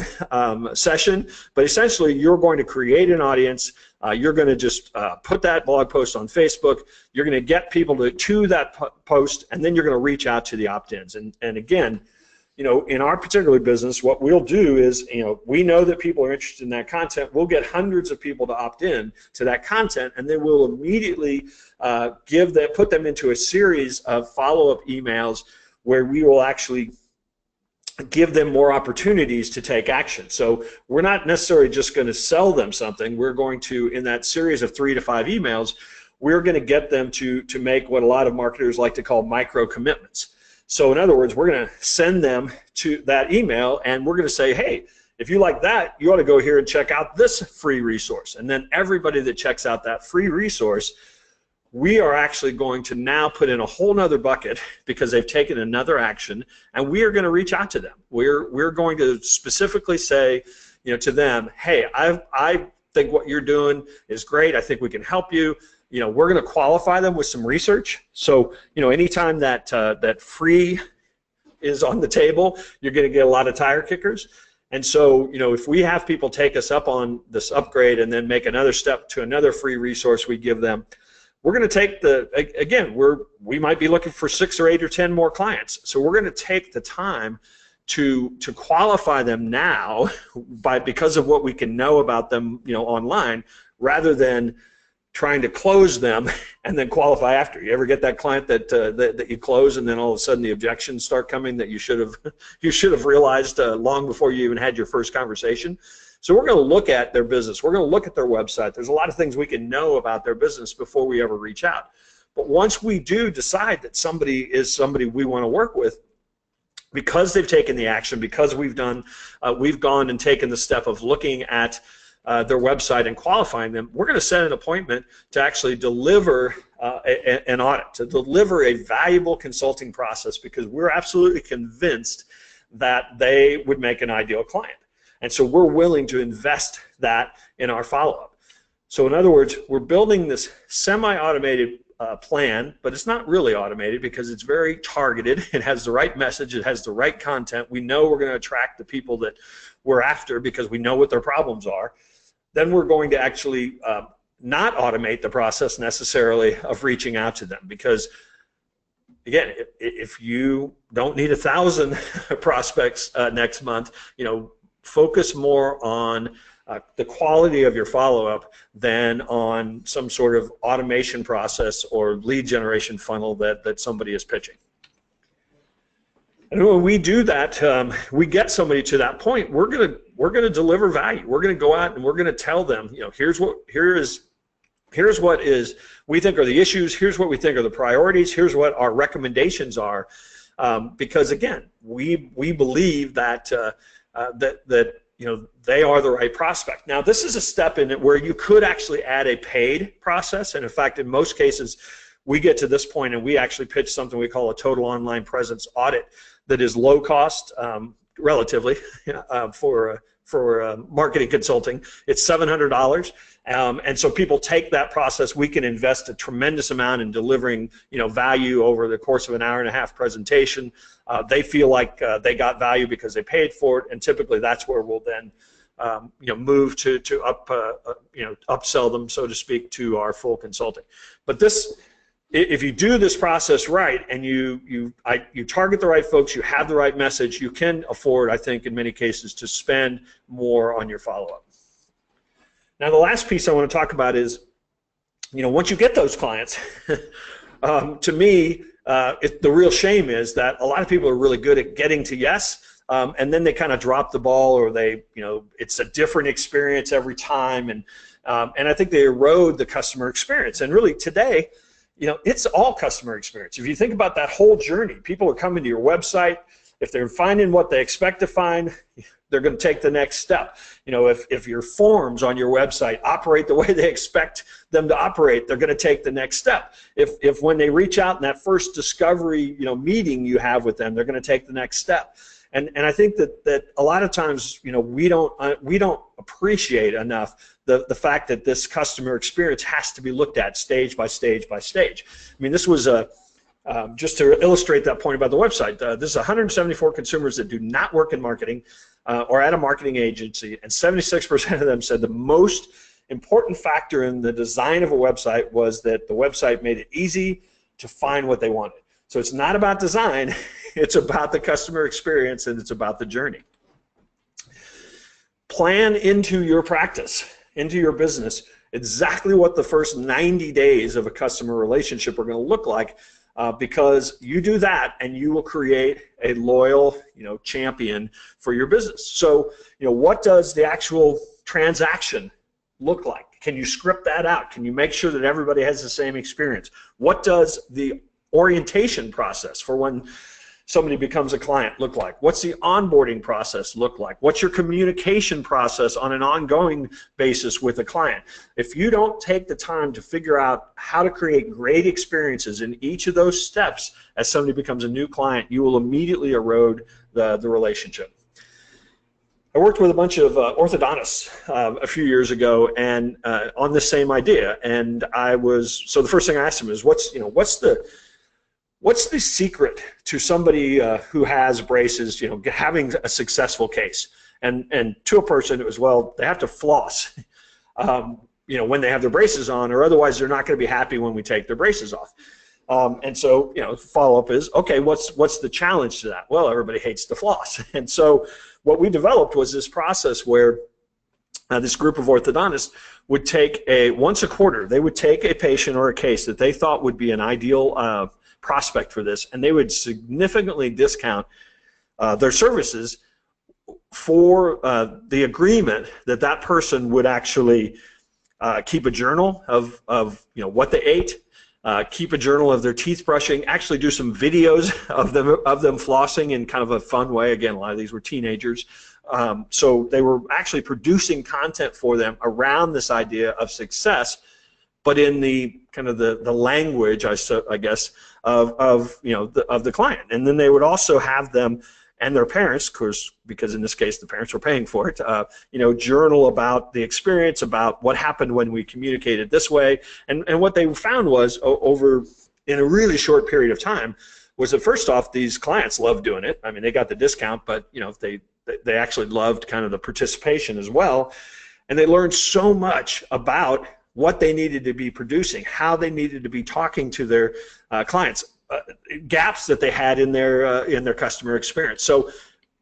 S2: session, but essentially you're going to create an audience. You're going to just put that blog post on Facebook. You're going to get people to that post, and then you're going to reach out to the opt-ins. And again, in our particular business, what we'll do is, we know that people are interested in that content. We'll get hundreds of people to opt in to that content, and then we'll immediately put them into a series of follow-up emails where we will actually give them more opportunities to take action. So we're not necessarily just going to sell them something. We're going to, in that series of 3 to 5 emails, we're going to get them to make what a lot of marketers like to call micro commitments. So in other words, we're going to send them to that email, and we're going to say, hey, if you like that, you ought to go here and check out this free resource. And then everybody that checks out that free resource, we are actually going to now put in a whole nother bucket because they've taken another action, and we are going to reach out to them. We're going to specifically say, to them, hey, I think what you're doing is great. I think we can help you. We're going to qualify them with some research. So, anytime that free is on the table, you're going to get a lot of tire kickers. And so, if we have people take us up on this upgrade and then make another step to another free resource we give them, we're going to take we might be looking for 6 or 8 or 10 more clients. So we're going to take the time to qualify them now because of what we can know about them, online, rather than trying to close them and then qualify after. You ever get that client that you close and then all of a sudden the objections start coming that you should have realized long before you even had your first conversation? So we're going to look at their business. We're going to look at their website. There's a lot of things we can know about their business before we ever reach out. But once we do decide that somebody is somebody we want to work with, because they've taken the action, because we've gone and taken the step of looking at their website and qualifying them, we're going to set an appointment to actually deliver an audit, to deliver a valuable consulting process, because we're absolutely convinced that they would make an ideal client. And so we're willing to invest that in our follow-up. So in other words, we're building this semi-automated plan, but it's not really automated because it's very targeted. It has the right message. It has the right content. We know we're going to attract the people that we're after because we know what their problems are. Then we're going to actually not automate the process necessarily of reaching out to them, because again, if you don't need 1,000 prospects next month, focus more on the quality of your follow-up than on some sort of automation process or lead generation funnel that somebody is pitching. And when we do that, we get somebody to that point, we're gonna deliver value. We're gonna go out and we're gonna tell them, here's what we think are the issues. Here's what we think are the priorities. Here's what our recommendations are, because again, we believe that they are the right prospect. Now, this is a step in it where you could actually add a paid process, and in fact, in most cases, we get to this point and we actually pitch something we call a total online presence audit that is low cost, relatively, for marketing consulting. It's $700, and so people take that process. We can invest a tremendous amount in delivering, value over the course of an hour-and-a-half presentation. They feel like they got value because they paid for it, and typically that's where we'll then, move to upsell them, so to speak, to our full consulting. But this, if you do this process right and you target the right folks, you have the right message, you can afford, I think, in many cases, to spend more on your follow-up. Now, the last piece I want to talk about is, once you get those clients, to me, the real shame is that a lot of people are really good at getting to yes, and then they kind of drop the ball, or they, it's a different experience every time, and I think they erode the customer experience. And really, today, it's all customer experience. If you think about that whole journey, people are coming to your website. If they're finding what they expect to find, they're going to take the next step. If your forms on your website operate the way they expect them to operate, they're going to take the next step. If when they reach out in that first discovery, meeting you have with them, they're going to take the next step. And I think that a lot of times, we don't appreciate enough the fact that this customer experience has to be looked at stage by stage by stage. I mean, this was just to illustrate that point about the website. This is 174 consumers that do not work in marketing or at a marketing agency, and 76% of them said the most important factor in the design of a website was that the website made it easy to find what they wanted. So it's not about design, it's about the customer experience, and it's about the journey. Plan into your practice, into your business, exactly what the first 90 days of a customer relationship are going to look like, because you do that and you will create a loyal, champion for your business. So, what does the actual transaction look like? Can you script that out? Can you make sure that everybody has the same experience? What does the orientation process for when somebody becomes a client look like? What's the onboarding process look like? What's your communication process on an ongoing basis with a client? If you don't take the time to figure out how to create great experiences in each of those steps as somebody becomes a new client, you will immediately erode the relationship. I worked with a bunch of orthodontists a few years ago, and on the same idea. And so the first thing I asked them is, what's the secret to somebody who has braces, having a successful case? And to a person, it was, well, they have to floss, when they have their braces on, or otherwise they're not going to be happy when we take their braces off. And so, follow-up is, okay, what's the challenge to that? Well, everybody hates to floss. And so what we developed was this process where this group of orthodontists would take once a quarter, they would take a patient or a case that they thought would be an ideal prospect for this, and they would significantly discount their services for the agreement that that person would actually keep a journal of what they ate, keep a journal of their teeth brushing, actually do some videos of them flossing in kind of a fun way. Again, a lot of these were teenagers. So they were actually producing content for them around this idea of success, but in the kind of the language, I guess, of the client. And then they would also have them and their parents, of course, because in this case the parents were paying for it, journal about the experience, about what happened when we communicated this way. And what they found was over in a really short period of time was that first off, these clients loved doing it. I mean, they got the discount, but they actually loved kind of the participation as well. And they learned so much about what they needed to be producing, how they needed to be talking to their clients, gaps that they had in their customer experience. So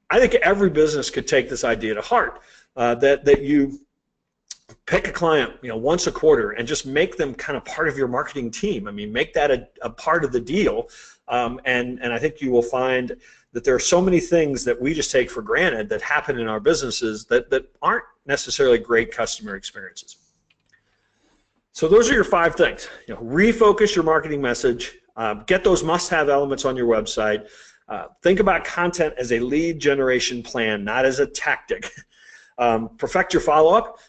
S2: I think every business could take this idea to heart, that you pick a client once a quarter and just make them kind of part of your marketing team. I mean, make that a part of the deal, and I think you will find that there are so many things that we just take for granted that happen in our businesses that aren't necessarily great customer experiences. So those are your 5 things. Refocus your marketing message. Get those must-have elements on your website. Think about content as a lead generation plan, not as a tactic. Perfect your follow-up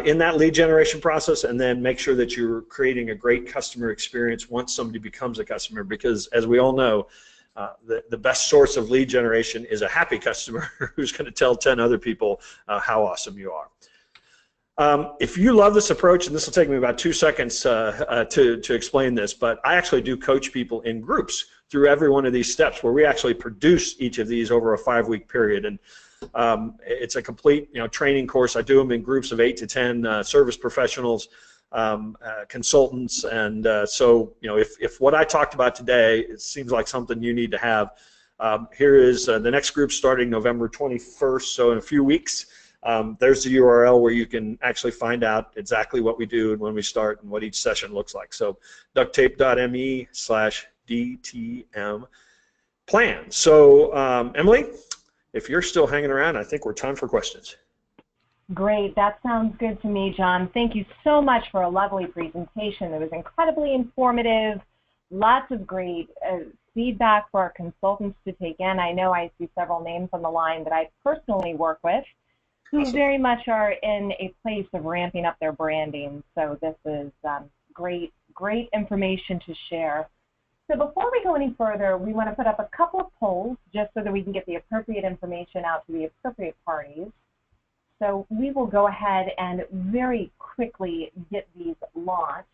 S2: in that lead generation process, and then make sure that you're creating a great customer experience once somebody becomes a customer, because as we all know, the best source of lead generation is a happy customer who's going to tell 10 other people how awesome you are. If you love this approach, and this will take me about 2 seconds to explain this, but I actually do coach people in groups through every one of these steps, where we actually produce each of these over a 5-week period. And it's a complete training course. I do them in groups of 8 to 10 service professionals, consultants, and so if what I talked about today, it seems like something you need to have, here is the next group starting November 21st, so in a few weeks. There's the URL where you can actually find out exactly what we do and when we start and what each session looks like. So ducttape.me/DTM plan. So Emily, if you're still hanging around, I think we're time for questions.
S1: Great. That sounds good to me, John. Thank you so much for a lovely presentation. It was incredibly informative. Lots of great feedback for our consultants to take in. I know I see several names on the line that I personally work with who very much are in a place of ramping up their branding. So this is great information to share. So before we go any further, we want to put up a couple of polls just so that we can get the appropriate information out to the appropriate parties. So we will go ahead and very quickly get these launched.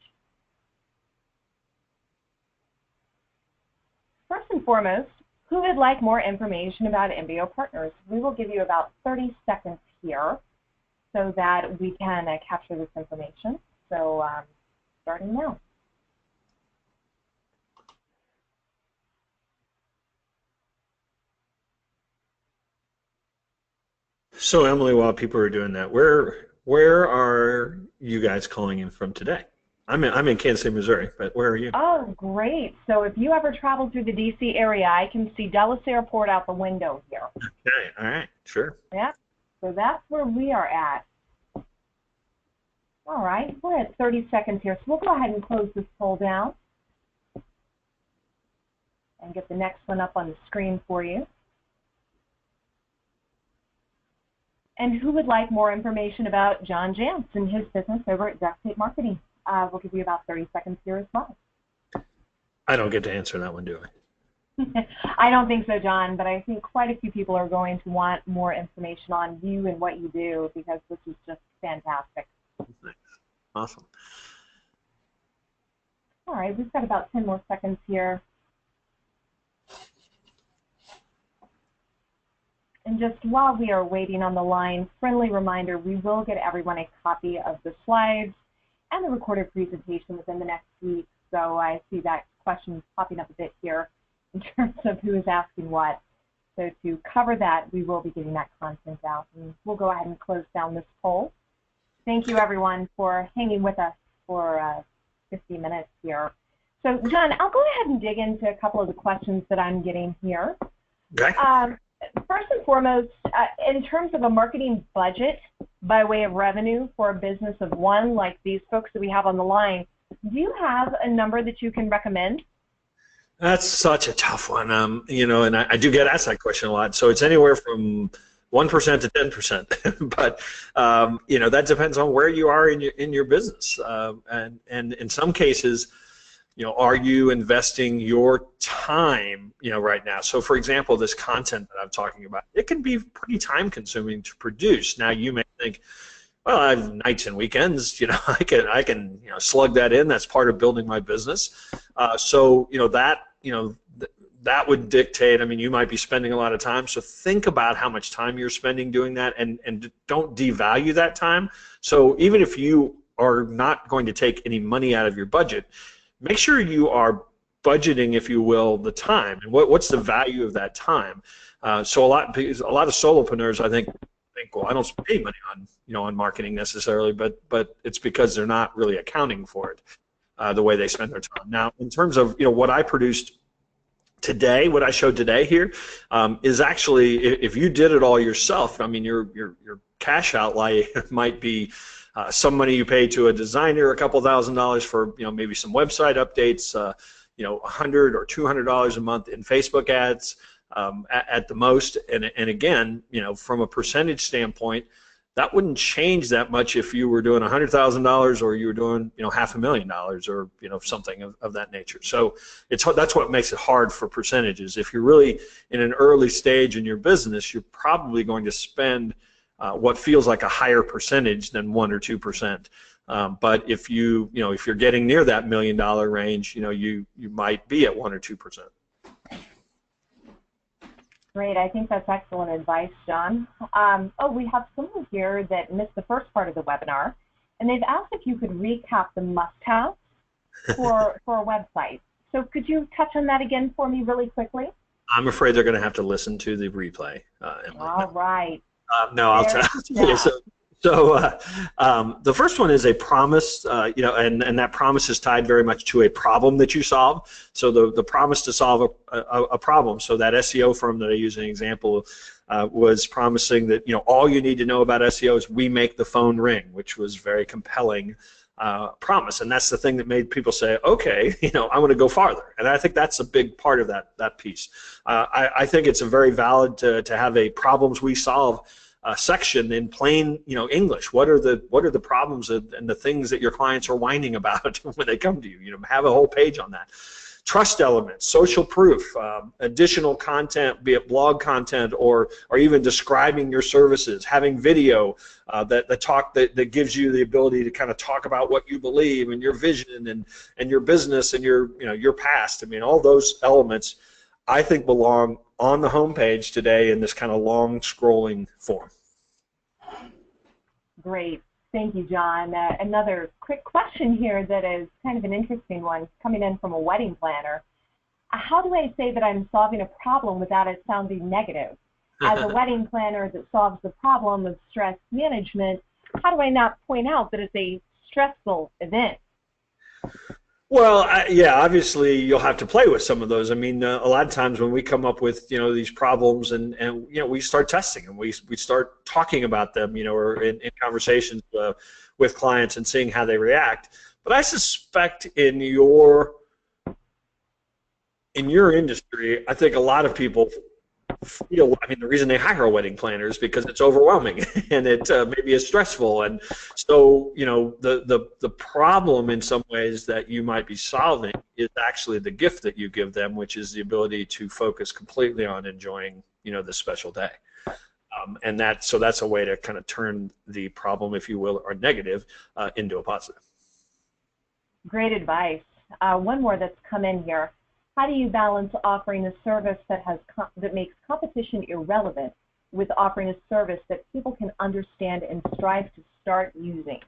S1: First and foremost, who would like more information about MBO Partners? We will give you about 30 seconds here so that we can capture this information. So starting now.
S2: So Emily, while people are doing that, where are you guys calling in from today? I'm in Kansas City, Missouri, but where are you?
S1: Oh, great. So if you ever travel through the DC area, I can see Dulles Airport out the window here.
S2: Okay, all right, sure.
S1: Yeah, so that's where we are at. All right, we're at 30 seconds here, so we'll go ahead and close this poll down and get the next one up on the screen for you. And who would like more information about John Jantz and his business over at Duct Tape Marketing? We'll give you about 30 seconds here as well.
S2: I don't get to answer that one, do
S1: I? I don't think so, John, but I think quite a few people are going to want more information on you and what you do, because this is just fantastic.
S2: Nice. Awesome.
S1: All right, we've got about 10 more seconds here. And just while we are waiting on the line, friendly reminder, we will get everyone a copy of the slides and the recorded presentation within the next week. So I see that question popping up a bit here in terms of who is asking what. So to cover that, we will be getting that content out. And we'll go ahead and close down this poll. Thank you, everyone, for hanging with us for 50 minutes here. So, John, I'll go ahead and dig into a couple of the questions that I'm getting here.
S2: Okay.
S1: First and foremost, in terms of a marketing budget by way of revenue for a business of one, like these folks that we have on the line, Do you have a number that you can recommend?
S2: That's such a tough one, and I do get asked that question a lot. So it's anywhere from 1% to 10%, but that depends on where you are in your business, and in some cases, are you investing your time, right now? So, for example, this content that I'm talking about, it can be pretty time-consuming to produce. Now, you may think, well, I have nights and weekends. I can slug that in. That's part of building my business. So that would dictate. I mean, you might be spending a lot of time. So think about how much time you're spending doing that, and don't devalue that time. So even if you are not going to take any money out of your budget, make sure you are budgeting, if you will, the time, and what's the value of that time. So a lot of solopreneurs, I think, well, I don't spend any money on marketing necessarily, but it's because they're not really accounting for it the way they spend their time. Now, in terms of what I produced today, what I showed today here, is actually, if you did it all yourself, I mean, your cash outlay might be some money you pay to a designer, a couple $1,000s for maybe some website updates, $100 or $200 a month in Facebook ads. At the most, and again, from a percentage standpoint, that wouldn't change that much if you were doing $100,000 or you were doing $500,000 or something of that nature. So that's what makes it hard for percentages. If you're really in an early stage in your business, you're probably going to spend what feels like a higher percentage than 1 or 2%. But if if you're getting near that $1 million range, you might be at 1 or 2%.
S1: Great. I think that's excellent advice, John. We have someone here that missed the first part of the webinar, and they've asked if you could recap the must-haves for a website. So could you touch on that again for me really quickly?
S2: I'm afraid they're going to have to listen to the replay, Emily.
S1: All right.
S2: No, I'll tell you. So the first one is a promise, and that promise is tied very much to a problem that you solve. So the promise to solve a problem. So that SEO firm that I use an example was promising that all you need to know about SEO is we make the phone ring, which was very compelling promise. And that's the thing that made people say, okay, I want to go farther. And I think that's a big part of that piece. I think it's a very valid to have a problems we solve section in plain English. What are the problems and the things that your clients are whining about when they come to you? Have a whole page on that. Trust elements, social proof, additional content, be it blog content or even describing your services, having video that gives you the ability to kind of talk about what you believe and your vision and your business and your past. I mean, all those elements I think belong on the homepage today in this kind of long scrolling form.
S1: Great. Thank you, John. Another quick question here that is kind of an interesting one coming in from a wedding planner. How do I say that I'm solving a problem without it sounding negative? As a wedding planner that solves the problem of stress management, how do I not point out that it's a stressful event?
S2: Well, yeah, obviously you'll have to play with some of those. I mean, a lot of times when we come up with these problems and we start testing and we start talking about them, or in conversations with clients and seeing how they react. But I suspect in your industry, I think a lot of people feel, I mean, the reason they hire a wedding planner is because it's overwhelming and it maybe is stressful, and so the problem in some ways that you might be solving is actually the gift that you give them, which is the ability to focus completely on enjoying this special day, and that's a way to kind of turn the problem, if you will, or negative into a positive.
S1: Great advice. One more that's come in here. How do you balance offering a service that makes competition irrelevant with offering a service that people can understand and strive to start using?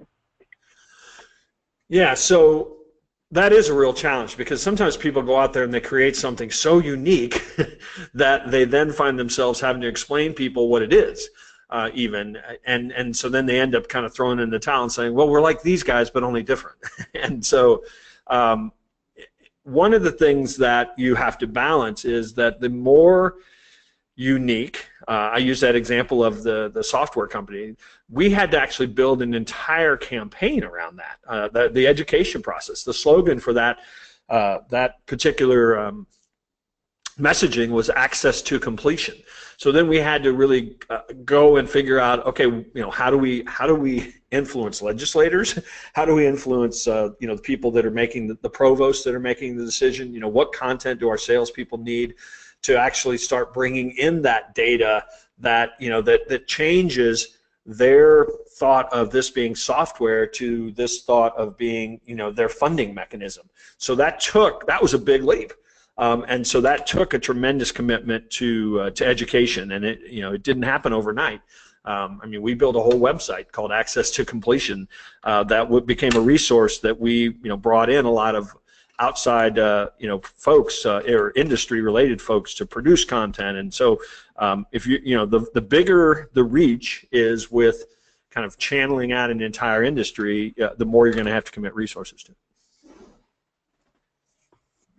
S2: Yeah, so that is a real challenge, because sometimes people go out there and they create something so unique that they then find themselves having to explain people what it is, and so then they end up kind of throwing in the towel and saying, well, we're like these guys but only different. And so one of the things that you have to balance is that the more unique I use that example of the software company. We had to actually build an entire campaign around that, the education process. The slogan for that particular messaging was access to completion. So then we had to really go and figure out, okay, how do we influence legislators? How do we influence the people that are making the provosts that are making the decision? What content do our salespeople need to actually start bringing in that data that that changes their thought of this being software to this thought of being their funding mechanism. So that was a big leap. And so that took a tremendous commitment to education, and it didn't happen overnight. We built a whole website called Access to Completion that became a resource that we brought in a lot of outside folks or industry-related folks to produce content. And so if the bigger the reach is with kind of channeling out an entire industry, the more you're going to have to commit resources to.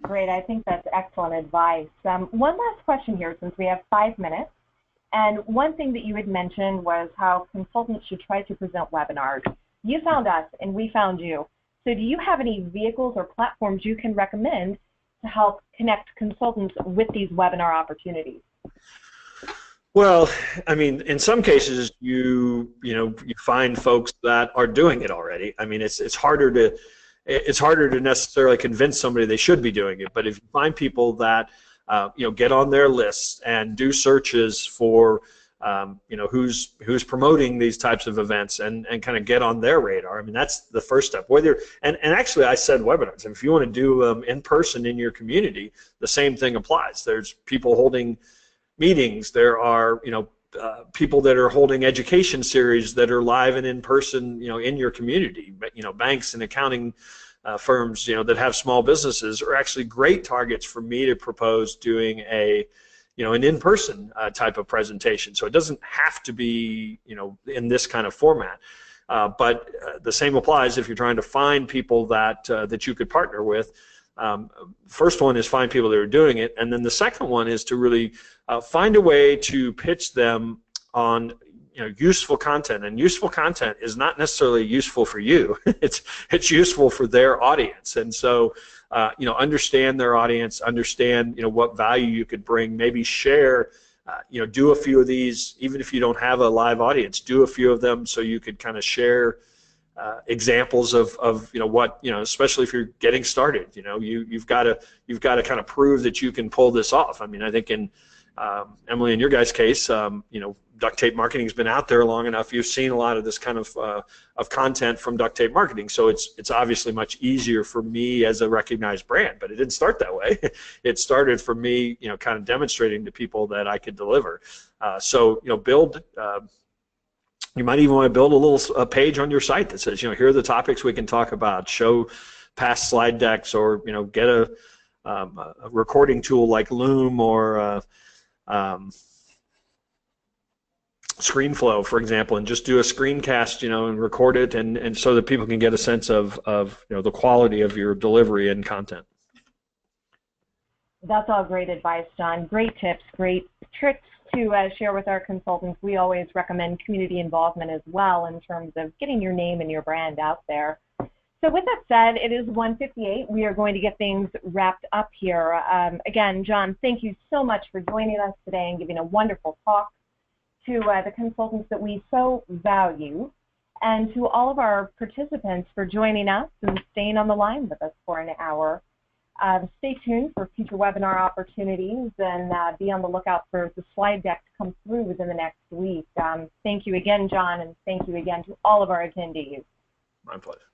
S1: Great, I think that's excellent advice. One last question here, since we have 5 minutes. And one thing that you had mentioned was how consultants should try to present webinars. You found us, and we found you. So do you have any vehicles or platforms you can recommend to help connect consultants with these webinar opportunities?
S2: Well, in some cases, you find folks that are doing it already. It's harder to necessarily convince somebody they should be doing it. But if you find people that get on their lists and do searches for who's promoting these types of events and kind of get on their radar, that's the first step. And actually, I said webinars. If you want to do them in person in your community, the same thing applies. There's people holding meetings. There are people that are holding education series that are live and in person, in your community. Banks and accounting firms, that have small businesses are actually great targets for me to propose doing an in-person type of presentation. So it doesn't have to be, in this kind of format. But the same applies if you're trying to find people that you could partner with. First one is find people that are doing it, and then the second one is to really find a way to pitch them on useful content. And useful content is not necessarily useful for you. It's useful for their audience. And so understand their audience, understand what value you could bring, maybe share, do a few of these, even if you don't have a live audience, do a few of them so you could kind of share examples of what, especially if you're getting started. You've got to kind of prove that you can pull this off. I think in Emily, in your guys' case, duct tape marketing has been out there long enough. You've seen a lot of this kind of content from duct tape marketing, so it's obviously much easier for me as a recognized brand. But it didn't start that way. It started for me, kind of demonstrating to people that I could deliver. So build. You might even want to build a little page on your site that says, here are the topics we can talk about. Show past slide decks, or get a recording tool like Loom or ScreenFlow, for example, and just do a screencast, and record it, and so that people can get a sense of the quality of your delivery and content.
S1: That's all great advice, John. Great tips, great tricks to share with our consultants. We always recommend community involvement as well in terms of getting your name and your brand out there. So with that said, it is 1:58. We are going to get things wrapped up here. Again, John, thank you so much for joining us today and giving a wonderful talk to the consultants that we so value, and to all of our participants for joining us and staying on the line with us for an hour. Stay tuned for future webinar opportunities, and be on the lookout for the slide deck to come through within the next week. Thank you again, John, and thank you again to all of our attendees.
S2: My pleasure.